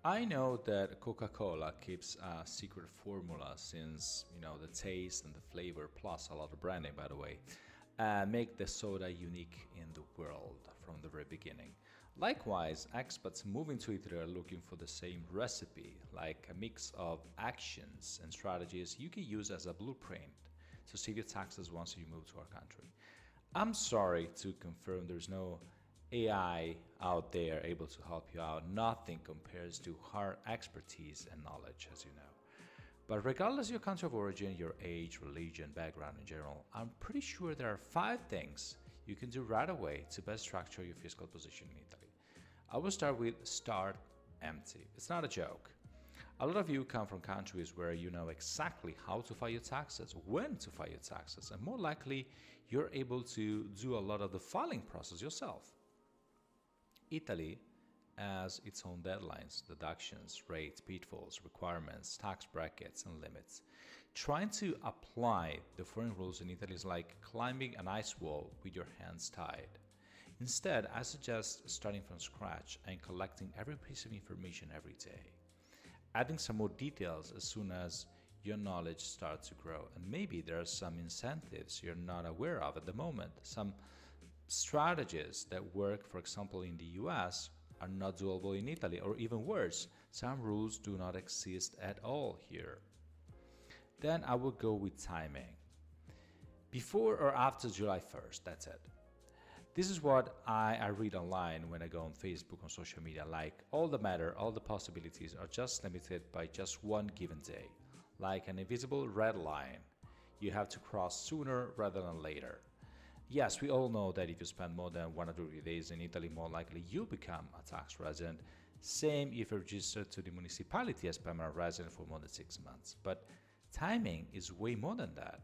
I know that Coca-Cola keeps a secret formula since, the taste and the flavor, plus a lot of branding, by the way, make the soda unique in the world from the very beginning. Likewise, expats moving to Italy are looking for the same recipe, like a mix of actions and strategies you can use as a blueprint to save your taxes once you move to our country. I'm sorry to confirm there's no AI out there able to help you out. Nothing compares to hard expertise and knowledge, as you know. But regardless of your country of origin, your age, religion, background in general, I'm pretty sure there are 5 things you can do right away to best structure your fiscal position in Italy. I will start with start empty. It's not a joke. A lot of you come from countries where you know exactly how to file your taxes, when to file your taxes, and more likely you're able to do a lot of the filing process yourself. Italy has its own deadlines, deductions, rates, pitfalls, requirements, tax brackets, and limits. Trying to apply the foreign rules in Italy is like climbing an ice wall with your hands tied. Instead, I suggest starting from scratch and collecting every piece of information every day, adding some more details as soon as your knowledge starts to grow. And maybe there are some incentives you're not aware of at the moment, some strategies that work, for example, in the US are not doable in Italy, or even worse, some rules do not exist at all here. Then I will go with timing. Before or after July 1st, that's it. This is what I read online when I go on Facebook, on social media, like all the matter, all the possibilities are just limited by just one given day, like an invisible red line. You have to cross sooner rather than later. Yes, we all know that if you spend more than 180 days in Italy, more likely you'll become a tax resident. Same if you're registered to the municipality as permanent resident for more than 6 months. But timing is way more than that.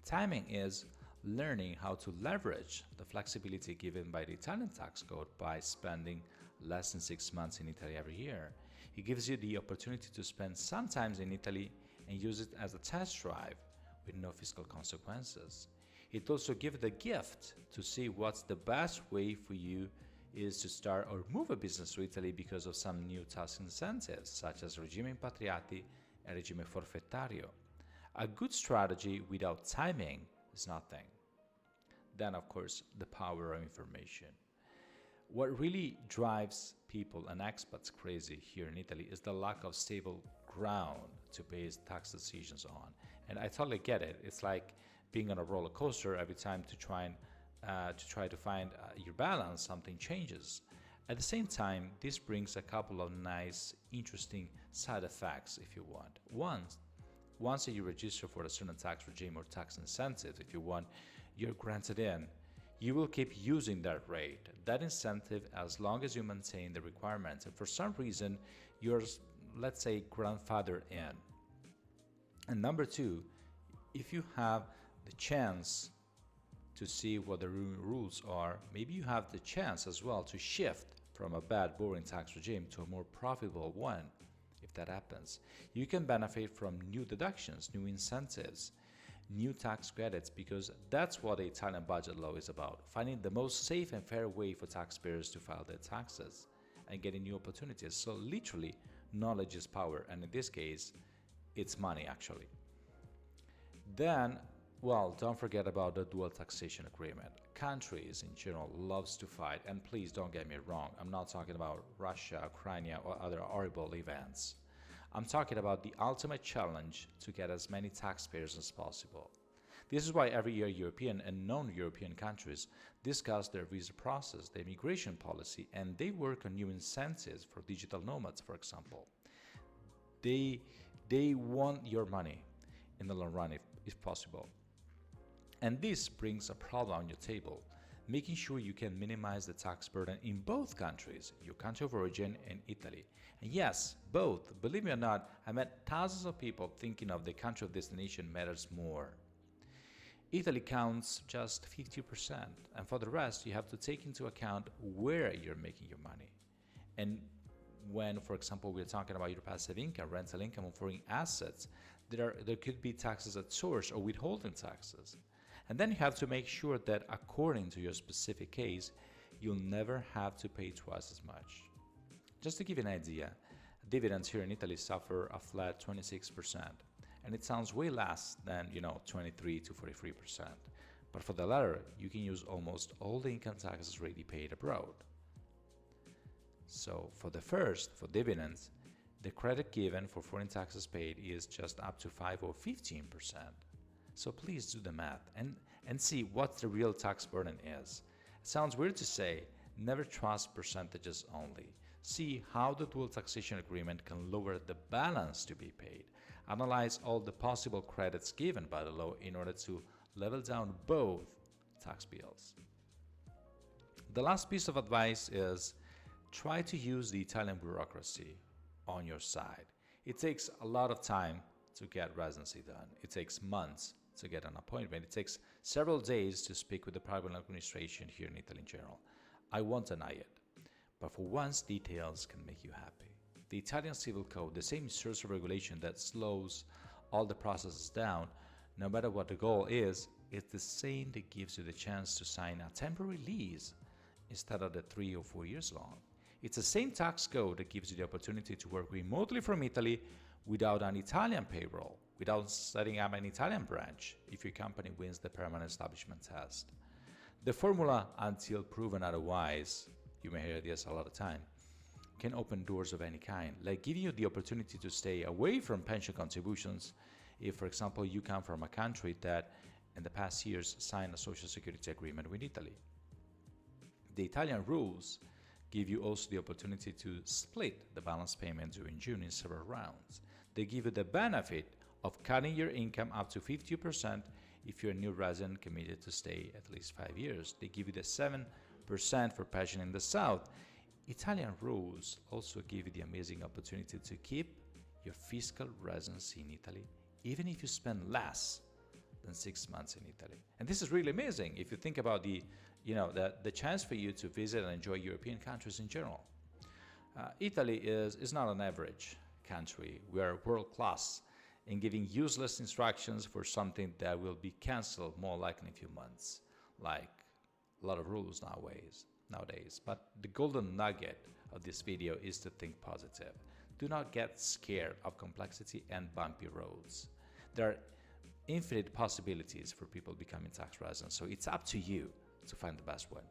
Timing is learning how to leverage the flexibility given by the Italian tax code by spending less than 6 months in Italy every year. It gives you the opportunity to spend some time in Italy and use it as a test drive with no fiscal consequences. It also gives the gift to see what's the best way for you is to start or move a business to Italy because of some new tax incentives such as regime impatriati and regime forfettario. A good strategy without timing is nothing. Then, of course, the power of information. What really drives people and expats crazy here in Italy is the lack of stable ground to base tax decisions on. And I totally get it. It's like being on a roller coaster every time to try to find your balance, something changes. At the same time, this brings a couple of nice, interesting side effects if you want. Once you register for a certain tax regime or tax incentives, if you want, you're granted in. You will keep using that rate, that incentive, as long as you maintain the requirements. And for some reason, you're, let's say, grandfathered in. And number two, if you have the chance to see what the rules are, maybe you have the chance as well to shift from a bad, boring tax regime to a more profitable one. If that happens, you can benefit from new deductions, new incentives, new tax credits, because that's what the Italian budget law is about, finding the most safe and fair way for taxpayers to file their taxes and getting new opportunities. So literally, knowledge is power, and in this case, it's money actually. Then, well, don't forget about the dual taxation agreement. Countries in general loves to fight, and please don't get me wrong, I'm not talking about Russia, Ukraine, or other horrible events. I'm talking about the ultimate challenge to get as many taxpayers as possible. This is why every year European and non-European countries discuss their visa process, their immigration policy, and they work on new incentives for digital nomads, for example. They want your money in the long run if possible. And this brings a problem on your table, making sure you can minimize the tax burden in both countries, your country of origin and Italy. And yes, both. Believe me or not, I met thousands of people thinking of the country of destination matters more. Italy counts just 50%, and for the rest, you have to take into account where you're making your money. And when, for example, we're talking about your passive income, rental income, or foreign assets, there could be taxes at source or withholding taxes. And then you have to make sure that according to your specific case, you'll never have to pay twice as much. Just to give you an idea, dividends here in Italy suffer a flat 26%, and it sounds way less than, 23 to 43%. But for the latter, you can use almost all the income taxes already paid abroad. So for the first, for dividends, the credit given for foreign taxes paid is just up to 5 or 15%. So please do the math and see what the real tax burden is. It sounds weird to say, never trust percentages only. See how the dual taxation agreement can lower the balance to be paid. Analyze all the possible credits given by the law in order to level down both tax bills. The last piece of advice is try to use the Italian bureaucracy on your side. It takes a lot of time to get residency done. It takes months to get an appointment. It takes several days to speak with the private administration here in Italy in general. I won't deny it, but for once, details can make you happy. The Italian Civil Code, the same source of regulation that slows all the processes down, no matter what the goal is the same that gives you the chance to sign a temporary lease instead of the 3 or 4 years long. It's the same tax code that gives you the opportunity to work remotely from Italy without an Italian payroll, without setting up an Italian branch if your company wins the permanent establishment test. The formula, until proven otherwise, you may hear this a lot of time, can open doors of any kind, like giving you the opportunity to stay away from pension contributions if, for example, you come from a country that in the past years signed a social security agreement with Italy. The Italian rules give you also the opportunity to split the balance payment during June in several rounds. They give you the benefit of cutting your income up to 50% if you're a new resident committed to stay at least 5 years. They give you the 7% for pension in the South. Italian rules also give you the amazing opportunity to keep your fiscal residency in Italy, even if you spend less than 6 months in Italy. And this is really amazing if you think about the chance for you to visit and enjoy European countries in general. Italy is not an average country. We are world class in giving useless instructions for something that will be cancelled more likely in a few months, like a lot of rules nowadays. But the golden nugget of this video is to think positive. Do not get scared of complexity and bumpy roads. There are infinite possibilities for people becoming tax residents, so it's up to you to find the best one.